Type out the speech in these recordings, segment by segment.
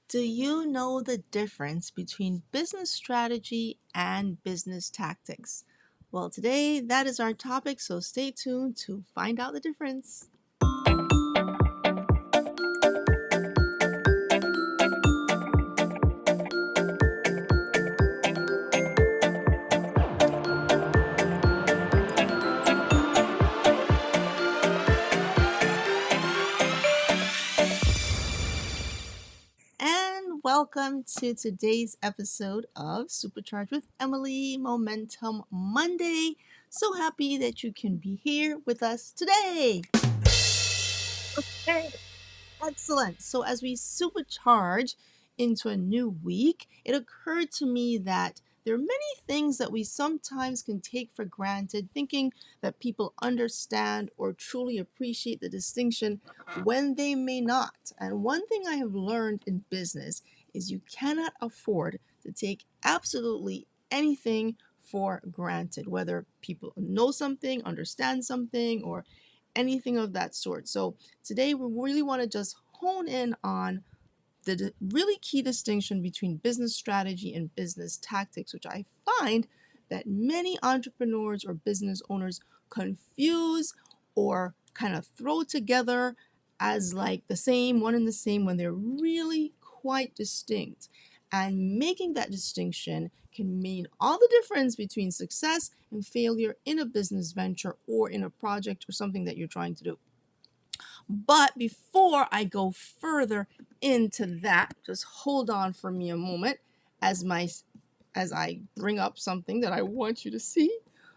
Do you know the difference between business strategy and business tactics? Well, today that is our topic, so stay tuned to find out the difference. And welcome to today's episode of Supercharge with Emily Momentum Monday. So happy that you can be here with us today. Okay. Excellent. So, as we supercharge into a new week, it occurred to me that there are many things that we sometimes can take for granted, thinking that people understand or truly appreciate the distinction when they may not. And one thing I have learned in business is you cannot afford to take absolutely anything for granted, whether people know something, understand something, or anything of that sort. So today we really want to just hone in on the really key distinction between business strategy and business tactics, which I find that many entrepreneurs or business owners confuse or kind of throw together as like the same, one and the same, when they're really quite distinct. And making that distinction can mean all the difference between success and failure in a business venture or in a project or something that you're trying to do. But before I go further into that, just hold on for me a moment as I bring up something that I want you to see.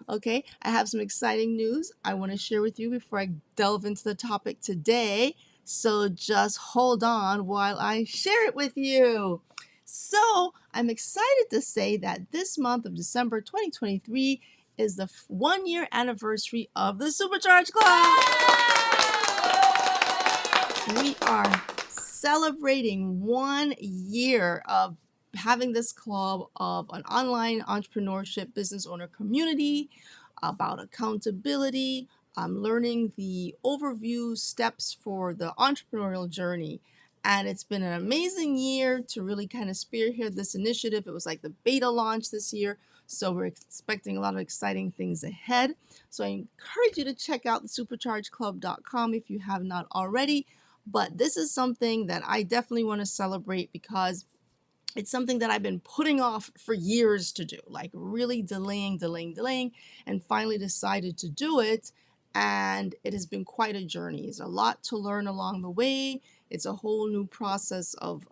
Okay, I have some exciting news I want to share with you before I delve into the topic today. So just hold on while I share it with you. So I'm excited to say that this month of December 2023 is the 1 year anniversary of the Supercharge Club. We are celebrating 1 year of having this club of an online entrepreneurship business owner community about accountability, learning the overview steps for the entrepreneurial journey. And it's been an amazing year to really kind of spearhead this initiative. It was like the beta launch this year. So we're expecting a lot of exciting things ahead. So I encourage you to check out the superchargeclub.com if you have not already. But this is something that I definitely want to celebrate because it's something that I've been putting off for years to do, like really delaying, and finally decided to do it. And it has been quite a journey. There's a lot to learn along the way. It's a whole new process of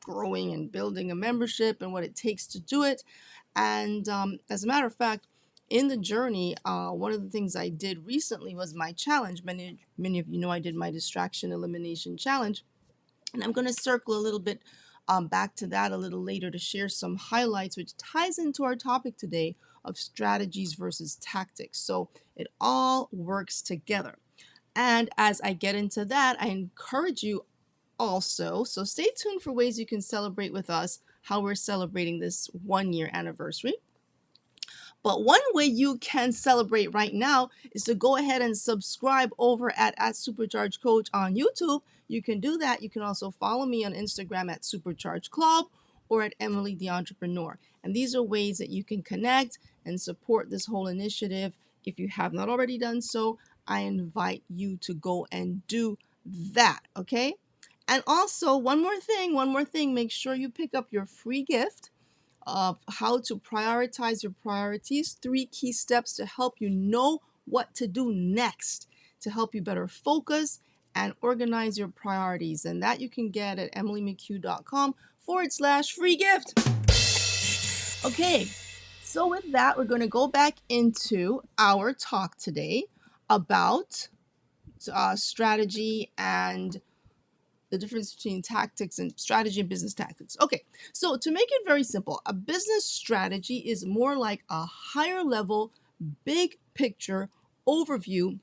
growing and building a membership and what it takes to do it. And as a matter of fact, in the journey, one of the things I did recently was my challenge. Many of you know I did my distraction elimination challenge, and I'm going to circle a little bit back to that a little later to share some highlights, which ties into our topic today of strategies versus tactics. So it all works together. And as I get into that, I encourage you also, so stay tuned for ways you can celebrate with us how we're celebrating this 1 year anniversary. But one way you can celebrate right now is to go ahead and subscribe over at Supercharge Coach on YouTube. You can do that. You can also follow me on Instagram at Supercharge Club or at Emily the Entrepreneur. And these are ways that you can connect and support this whole initiative. If you have not already done so, I invite you to go and do that, okay? And also, one more thing, make sure you pick up your free gift of how to prioritize your priorities, 3 key steps to help you know what to do next, to help you better focus and organize your priorities. And that you can get at emilymccue.com/free gift. Okay, so with that, we're going to go back into our talk today about strategy and the difference between tactics and strategy and business tactics. Okay, so to make it very simple, a business strategy is more like a higher level, big picture overview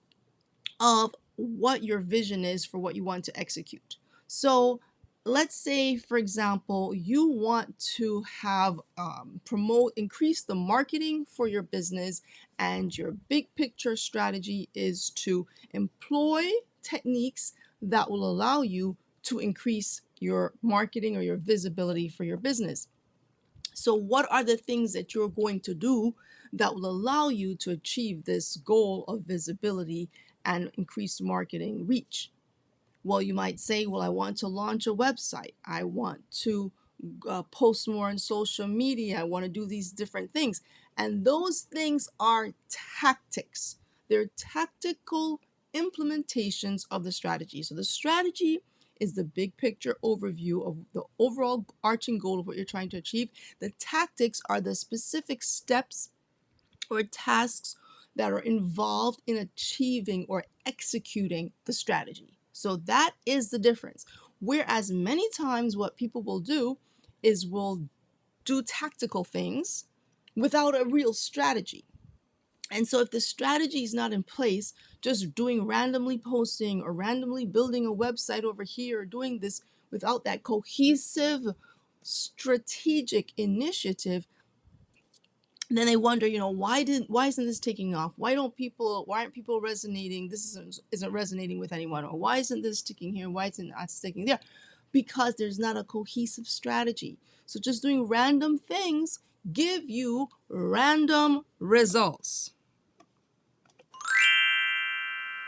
of what your vision is for what you want to execute. So let's say, for example, you want to have increase the marketing for your business, and your big picture strategy is to employ techniques that will allow you to increase your marketing or your visibility for your business. So, what are the things that you're going to do that will allow you to achieve this goal of visibility and increased marketing reach? Well, you might say, well, I want to launch a website. I want to post more on social media. I want to do these different things. And those things are tactics. They're tactical implementations of the strategy. So the strategy is the big picture overview of the overall arching goal of what you're trying to achieve. The tactics are the specific steps or tasks that are involved in achieving or executing the strategy. So that is the difference. Whereas many times what people will do is will do tactical things without a real strategy. And so if the strategy is not in place, just doing randomly posting or randomly building a website over here or doing this without that cohesive strategic initiative, then they wonder, why isn't this taking off? Why aren't people resonating? This isn't resonating with anyone. Or why isn't this sticking here? Why isn't it not sticking there? Because there's not a cohesive strategy. So just doing random things give you random results.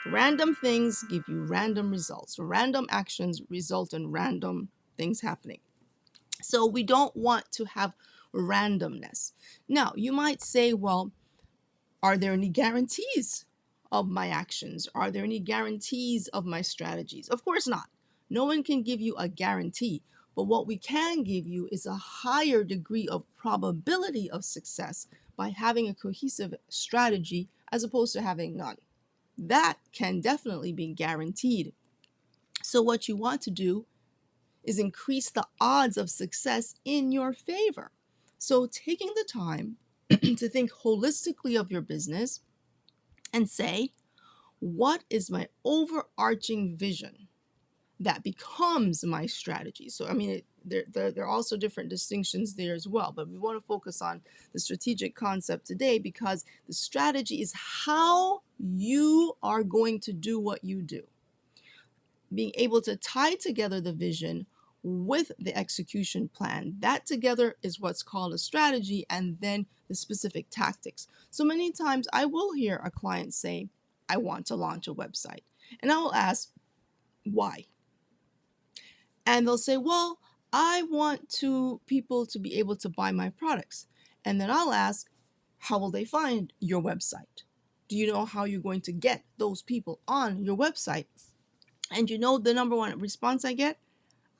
Random things give you random results. Random actions result in random things happening. So we don't want to have randomness. Now, you might say, well, are there any guarantees of my actions? Are there any guarantees of my strategies? Of course not. No one can give you a guarantee. But what we can give you is a higher degree of probability of success by having a cohesive strategy as opposed to having none. That can definitely be guaranteed. So what you want to do is increase the odds of success in your favor. So taking the time to think holistically of your business and say, what is my overarching vision that becomes my strategy? So, I mean, there are also different distinctions there as well, but we want to focus on the strategic concept today because the strategy is how you are going to do what you do. Being able to tie together the vision with the execution plan, that together is what's called a strategy, and then the specific tactics. So many times I will hear a client say, I want to launch a website. And I will ask, why? And they'll say, well, I want people to be able to buy my products. And then I'll ask, how will they find your website? Do you know how you're going to get those people on your website? And the number one response I get?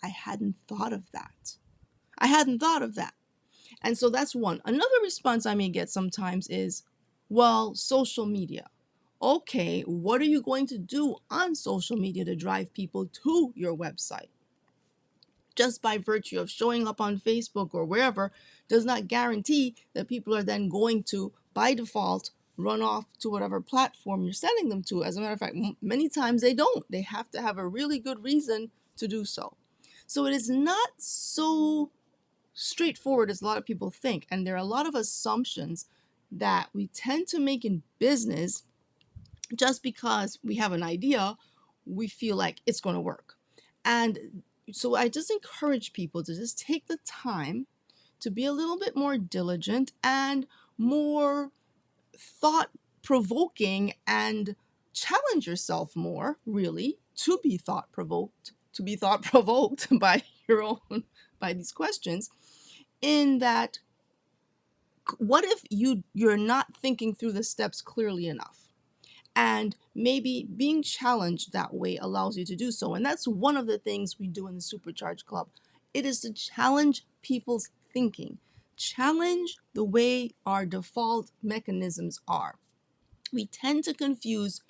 I hadn't thought of that. I hadn't thought of that. And so that's one. Another response I may get sometimes is, well, social media. Okay, what are you going to do on social media to drive people to your website? Just by virtue of showing up on Facebook or wherever does not guarantee that people are then going to, by default, run off to whatever platform you're sending them to. As a matter of fact, many times they don't. They have to have a really good reason to do so. So it is not so straightforward as a lot of people think. And there are a lot of assumptions that we tend to make in business just because we have an idea, we feel like it's going to work. And so I just encourage people to just take the time to be a little bit more diligent and more thought provoking and challenge yourself more, really, to be thought provoked by by these questions, in that what if you're not thinking through the steps clearly enough? And maybe being challenged that way allows you to do so. And that's one of the things we do in the Supercharge Club. It is to challenge people's thinking, challenge the way our default mechanisms are. We tend to confuse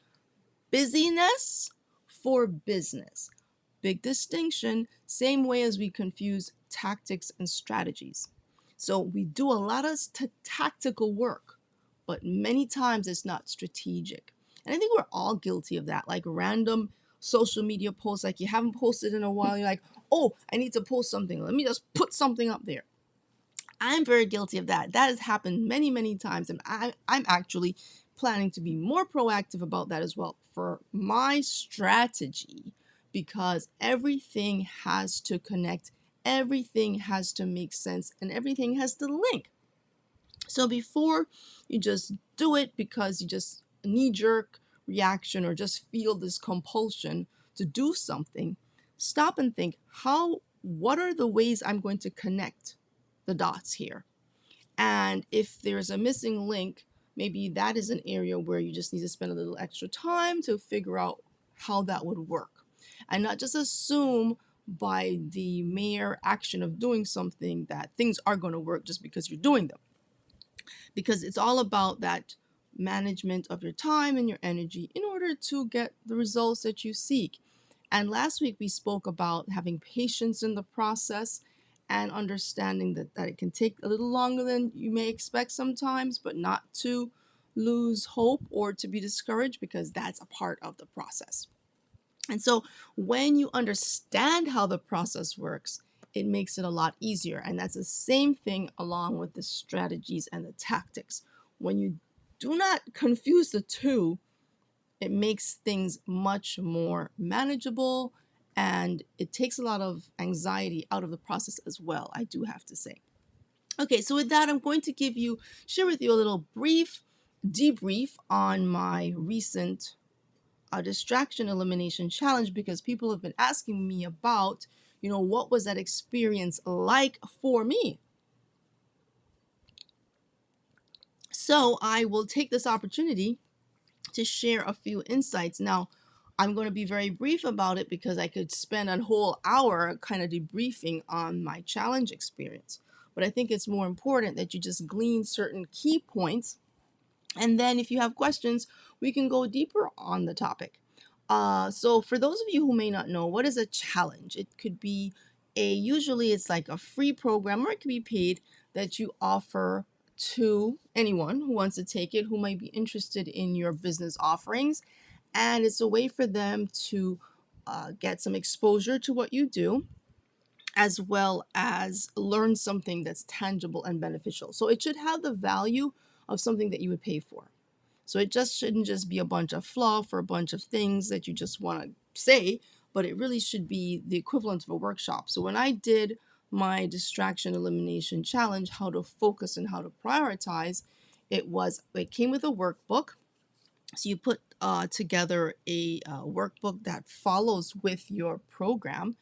busyness for business. Big distinction, same way as we confuse tactics and strategies. So we do a lot of tactical work, but many times it's not strategic. And I think we're all guilty of that, like random social media posts, like you haven't posted in a while. You're like, oh, I need to post something. Let me just put something up there. I'm very guilty of that. That has happened many, many times. And I'm actually planning to be more proactive about that as well. For my strategy, because everything has to connect, everything has to make sense, and everything has to link. So before you just do it because you just knee-jerk reaction or just feel this compulsion to do something, stop and think, what are the ways I'm going to connect the dots here? And if there's a missing link, maybe that is an area where you just need to spend a little extra time to figure out how that would work. And not just assume by the mere action of doing something that things are going to work just because you're doing them. Because it's all about that management of your time and your energy in order to get the results that you seek. And last week we spoke about having patience in the process and understanding that it can take a little longer than you may expect sometimes, but not to lose hope or to be discouraged, because that's a part of the process. And so when you understand how the process works, it makes it a lot easier. And that's the same thing along with the strategies and the tactics. When you do not confuse the two, it makes things much more manageable, and it takes a lot of anxiety out of the process as well, I do have to say. Okay, so with that, I'm going to share with you a little brief debrief on my recent distraction elimination challenge, because people have been asking me about, what was that experience like for me? So I will take this opportunity to share a few insights. Now, I'm going to be very brief about it because I could spend a whole hour kind of debriefing on my challenge experience. But I think it's more important that you just glean certain key points. And then if you have questions, we can go deeper on the topic. So for those of you who may not know, what is a challenge? It could be usually it's like a free program, or it could be paid, that you offer to anyone who wants to take it, who might be interested in your business offerings. And it's a way for them to get some exposure to what you do, as well as learn something that's tangible and beneficial. So it should have the value of something that you would pay for. So it just shouldn't just be a bunch of fluff or a bunch of things that you just want to say, but it really should be the equivalent of a workshop. So when I did my distraction elimination challenge, how to focus and how to prioritize, it came with a workbook. So you put together a workbook that follows with your program,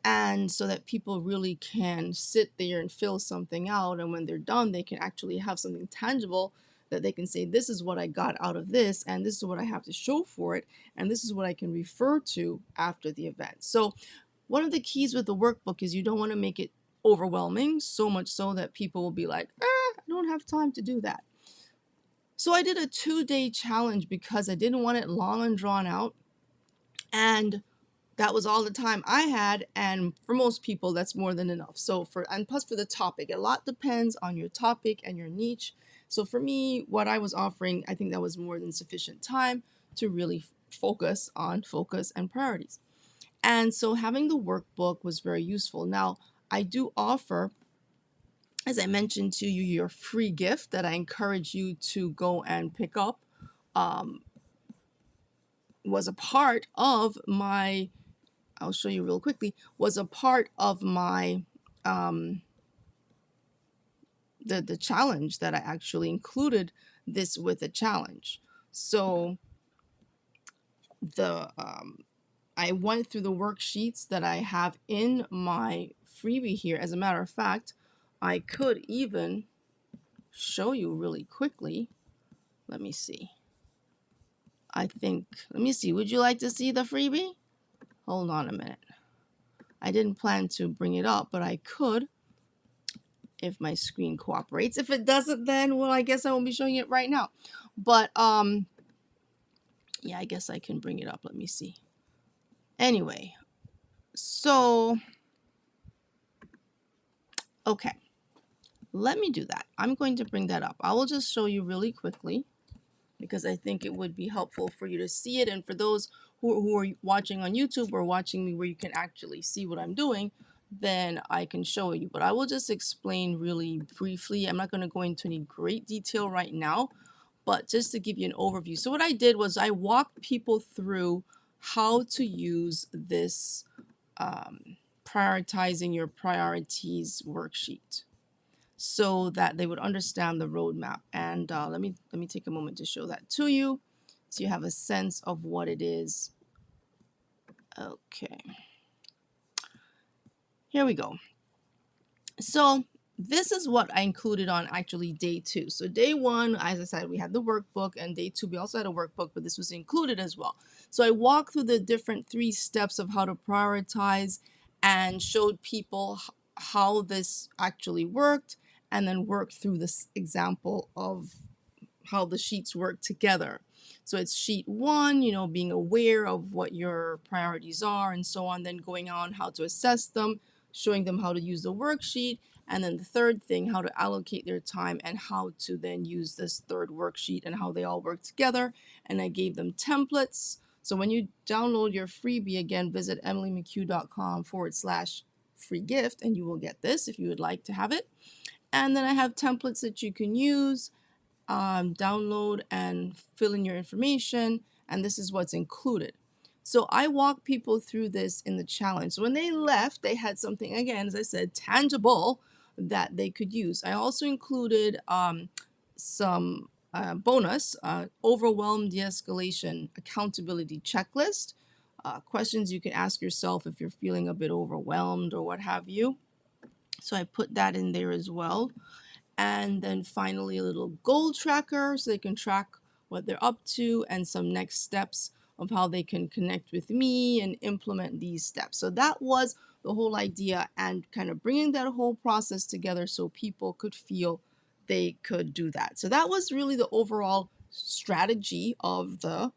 and so that people really can sit there and fill something out, and when they're done they can actually have something tangible that they can say, this is what I got out of this, and this is what I have to show for it, and this is what I can refer to after the event. So one of the keys with the workbook is you don't want to make it overwhelming, so much so that people will be like, I don't have time to do that. So I did a 2-day challenge because I didn't want it long and drawn out, and that was all the time I had, and for most people that's more than enough. And plus for the topic, a lot depends on your topic and your niche. So for me, what I was offering, I think that was more than sufficient time to really focus and priorities. And so having the workbook was very useful. Now, I do offer, as I mentioned to you, your free gift that I encourage you to go and pick up, was a part of my, I'll show you real quickly, was a part of my the challenge, that I actually included this with a challenge. So the I went through the worksheets that I have in my freebie here. As a matter of fact, I could even show you really quickly. Let me see. Let me see. Would you like to see the freebie? Hold on a minute. I didn't plan to bring it up, but I could if my screen cooperates. If it doesn't, then, well, I guess I won't be showing it right now. But yeah, I guess I can bring it up. Let me see. Anyway, so okay, let me do that. I'm going to bring that up. I will just show you really quickly, because I think it would be helpful for you to see it, and for those who are watching on YouTube or watching me where you can actually see what I'm doing, then I can show you. But I will just explain really briefly. I'm not going to go into any great detail right now, but just to give you an overview. So what I did was I walked people through how to use this prioritizing your priorities worksheet so that they would understand the roadmap. And let me take a moment to show that to you so you have a sense of what it is. Okay, here we go. So this is what I included on actually day 2. So day 1, as I said, we had the workbook, and day 2 we also had a workbook, but this was included as well. So I walked through the different 3 steps of how to prioritize and showed people how this actually worked, and then worked through this example of how the sheets work together. So it's sheet 1, being aware of what your priorities are and so on, then going on how to assess them, showing them how to use the worksheet, and then the third thing, how to allocate their time and how to then use this third worksheet and how they all work together. And I gave them templates. So when you download your freebie, again, visit emilymccue.com/free gift, and you will get this if you would like to have it. And then I have templates that you can use, download and fill in your information, and this is what's included. So I walk people through this in the challenge. So when they left, they had something, again, as I said, tangible that they could use. I also included some bonus overwhelm de-escalation accountability checklist, questions you can ask yourself if you're feeling a bit overwhelmed or what have you. So I put that in there as well. And then finally a little goal tracker so they can track what they're up to, and some next steps of how they can connect with me and implement these steps. So that was the whole idea, and kind of bringing that whole process together so people could feel they could do that. So that was really the overall strategy of the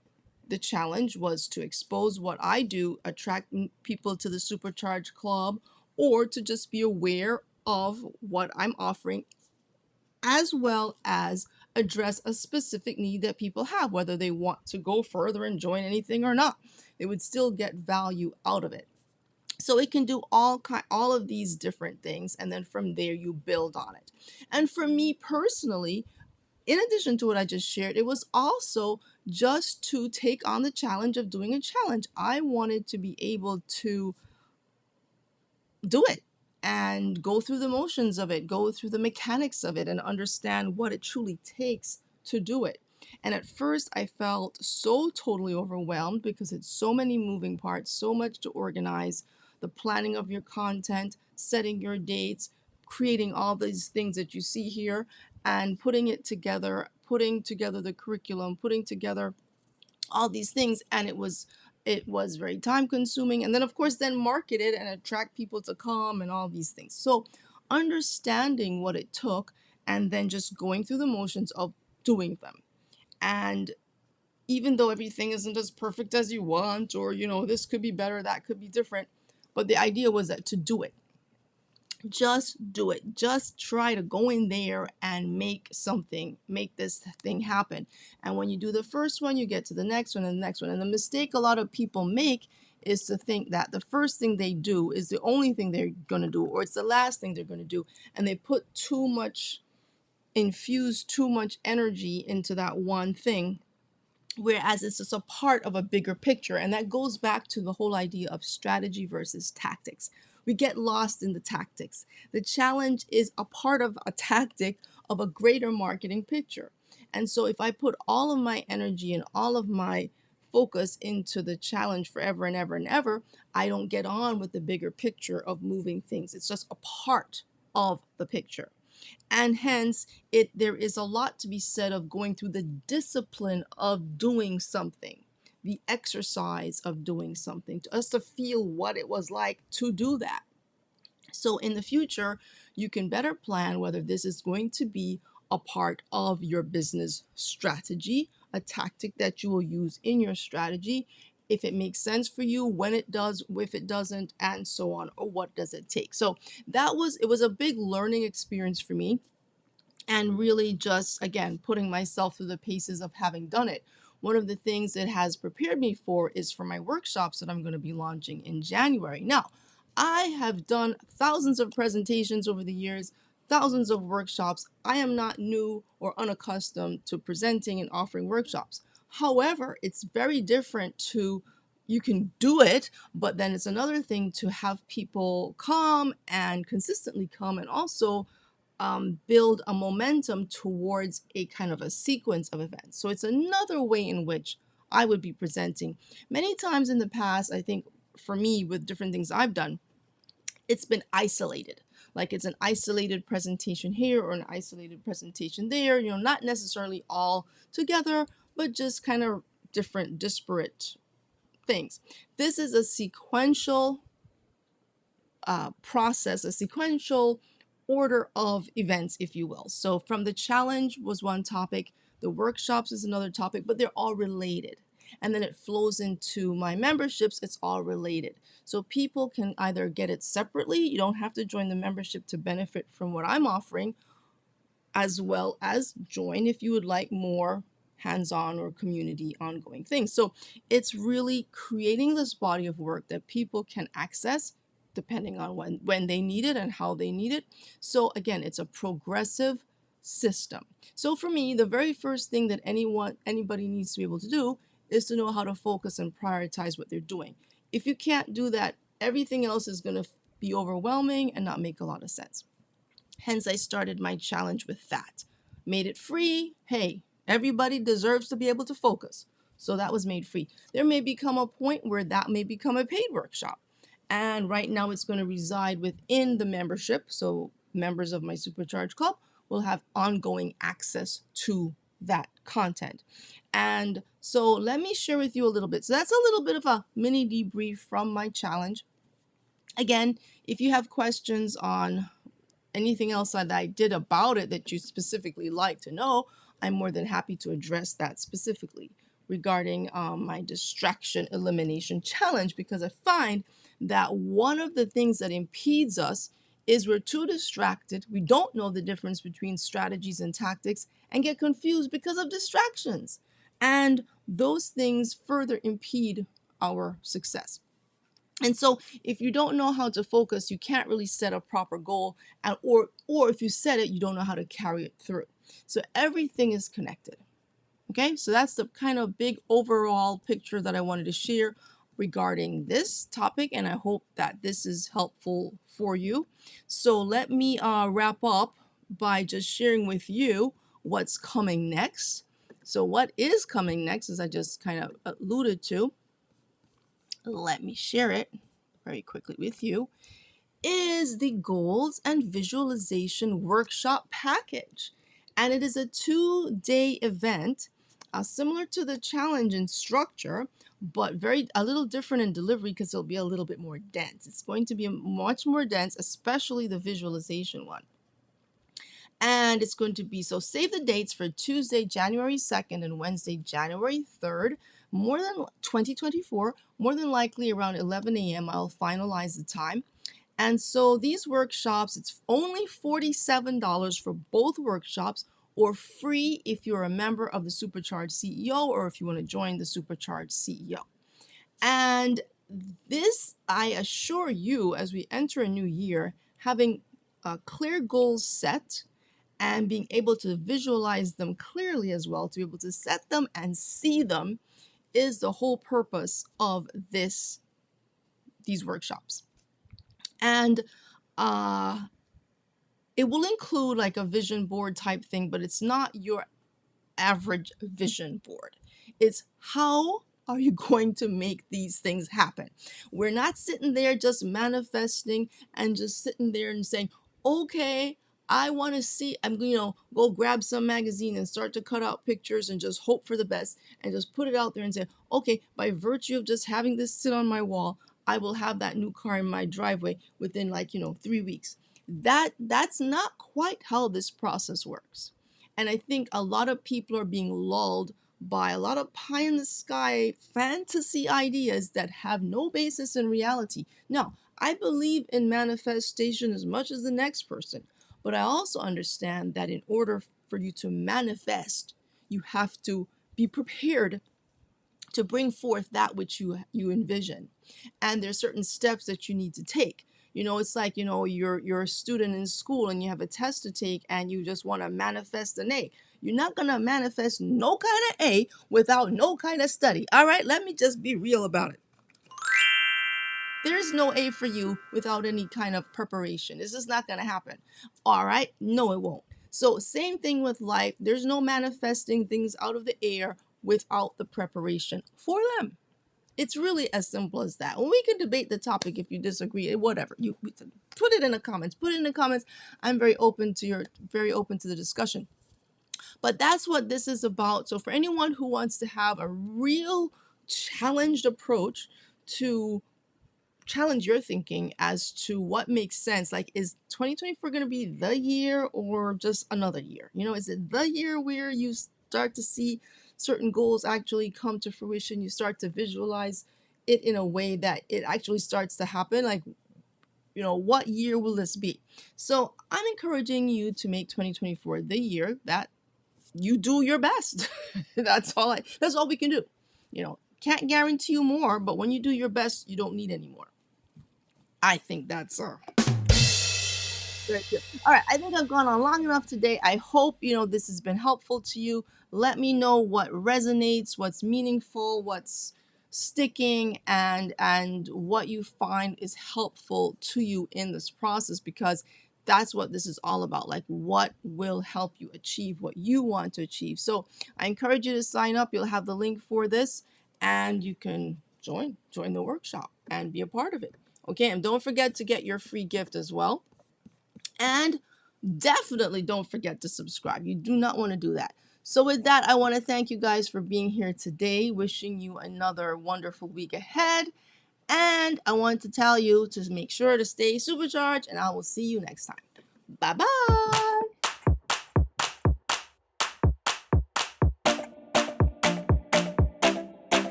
challenge, was to expose what I do, attract people to the Supercharge Club, or to just be aware of what I'm offering, as well as address a specific need that people have, whether they want to go further and join anything or not. They would still get value out of it. So it can do all of these different things, and then from there you build on it. And for me personally, in addition to what I just shared, it was also just to take on the challenge of doing a challenge. I wanted to be able to do it and go through the motions of it, go through the mechanics of it, and understand what it truly takes to do it. And at first, I felt so totally overwhelmed because it's so many moving parts, so much to organize, the planning of your content, setting your dates, creating all these things that you see here, and putting it together, putting together the curriculum, putting together all these things. And it was very time consuming, and then of course then market it and attract people to come and all these things. So understanding what it took, and then just going through the motions of doing them. And even though everything isn't as perfect as you want, or this could be better, that could be different, but the idea was that to do it, just do it. Just try to go in there and make this thing happen. And when you do the first one, you get to the next one and the next one. And the mistake a lot of people make is to think that the first thing they do is the only thing they're going to do, or it's the last thing they're going to do. And they infuse too much energy into that one thing, whereas it's just a part of a bigger picture. And that goes back to the whole idea of strategy versus tactics. We get lost in the tactics. The challenge is a part of a tactic of a greater marketing picture. And so if I put all of my energy and all of my focus into the challenge forever and ever and ever, I don't get on with the bigger picture of moving things. It's just a part of the picture. And hence there is a lot to be said of going through the discipline of doing something, the exercise of doing something, just to feel what it was like to do that. So in the future, you can better plan whether this is going to be a part of your business strategy, a tactic that you will use in your strategy, if it makes sense for you, when it does, if it doesn't, and so on, or what does it take. So it was a big learning experience for me, and really just, again, putting myself through the paces of having done it. One of the things it has prepared me for is for my workshops that I'm going to be launching in January. Now, I have done thousands of presentations over the years, thousands of workshops. I am not new or unaccustomed to presenting and offering workshops. However, it's very different to you can do it, but then it's another thing to have people come and consistently come, and also build a momentum towards a kind of a sequence of events. So it's another way in which I would be presenting. Many times in the past, I think for me, with different things I've done, it's been isolated. Like it's an isolated presentation here or an isolated presentation there, not necessarily all together, but just kind of different, disparate things. This is a sequential process, a sequential order of events, if you will. So, from the challenge was one topic, the workshops is another topic, but they're all related. And then it flows into my memberships, it's all related. So, people can either get it separately, you don't have to join the membership to benefit from what I'm offering, as well as join if you would like more hands-on or community ongoing things. So it's really creating this body of work that people can access depending on when they need it and how they need it. So again, it's a progressive system. So for me, the very first thing that anybody needs to be able to do is to know how to focus and prioritize what they're doing. If you can't do that, everything else is going to be overwhelming and not make a lot of sense. Hence, I started my challenge with that. Made it free. Hey, everybody deserves to be able to focus. So that was made free. There may become a point where that may become a paid workshop. And right now it's going to reside within the membership. So members of my Supercharge Club will have ongoing access to that content. And so let me share with you a little bit. So that's a little bit of a mini debrief from my challenge. Again, if you have questions on anything else that I did about it that you specifically like to know, I'm more than happy to address that specifically regarding my distraction elimination challenge, because I find that one of the things that impedes us is we're too distracted. We don't know the difference between strategies and tactics and get confused because of distractions. And those things further impede our success. And so if you don't know how to focus, you can't really set a proper goal, and or if you set it, you don't know how to carry it through. So everything is connected. Okay? So that's the kind of big overall picture that I wanted to share regarding this topic, and I hope that this is helpful for you. So let me wrap up by just sharing with you what's coming next. So what is coming next, as I just kind of alluded to, let me share it very quickly with you, is the Goals and Visualization Workshop Package. And it is a 2-day event, similar to the challenge in structure, but a little different in delivery because it'll be a little bit more dense. It's going to be much more dense, especially the visualization one. And it's going to be, so save the dates for Tuesday, January 2nd and Wednesday, January 3rd. 2024, more than likely around 11 a.m. I'll finalize the time. And so these workshops, it's only $47 for both workshops, or free if you're a member of the Supercharge CEO or if you want to join the Supercharge CEO. And this, I assure you, as we enter a new year, having clear goals set and being able to visualize them clearly as well, to be able to set them and see them, is the whole purpose of these workshops. And it will include like a vision board type thing, but it's not your average vision board. It's how are you going to make these things happen? We're not sitting there just manifesting and just sitting there and saying, okay, I want to see, I'm going to go grab some magazine and start to cut out pictures and just hope for the best and just put it out there and say, okay, by virtue of just having this sit on my wall, I will have that new car in my driveway within 3 weeks. That's not quite how this process works. And I think a lot of people are being lulled by a lot of pie in the sky fantasy ideas that have no basis in reality. Now, I believe in manifestation as much as the next person, but I also understand that in order for you to manifest, you have to be prepared to bring forth that which you envision. And there's certain steps that you need to take. It's like, you're a student in school and you have a test to take and you just want to manifest an A. You're not going to manifest no kind of A without no kind of study. All right, let me just be real about it. There's no A for you without any kind of preparation. It's just not going to happen. All right? No, it won't. So, same thing with life. There's no manifesting things out of the air without the preparation for them. It's really as simple as that. And we can debate the topic if you disagree, whatever. You put it in the comments. Put it in the comments. I'm very open to the discussion. But that's what this is about. So for anyone who wants to have a real challenged approach to challenge your thinking as to what makes sense, like, is 2024 going to be the year or just another year? Is it the year where you start to see certain goals actually come to fruition? You start to visualize it in a way that it actually starts to happen. Like, what year will this be? So I'm encouraging you to make 2024 the year that you do your best. That's all we can do. Can't guarantee you more, but when you do your best, you don't need any more. I think that's very good. All right, I think I've gone on long enough today. I hope this has been helpful to you. Let me know what resonates, what's meaningful, what's sticking, and what you find is helpful to you in this process, because that's what this is all about. Like, what will help you achieve what you want to achieve? So I encourage you to sign up. You'll have the link for this, and you can join the workshop and be a part of it. Okay, and don't forget to get your free gift as well. And definitely don't forget to subscribe. You do not want to do that. So with that, I want to thank you guys for being here today. Wishing you another wonderful week ahead. And I want to tell you to make sure to stay supercharged, and I will see you next time. Bye-bye.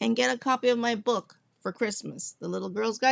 And get a copy of my book for Christmas, The Little Girl's Guide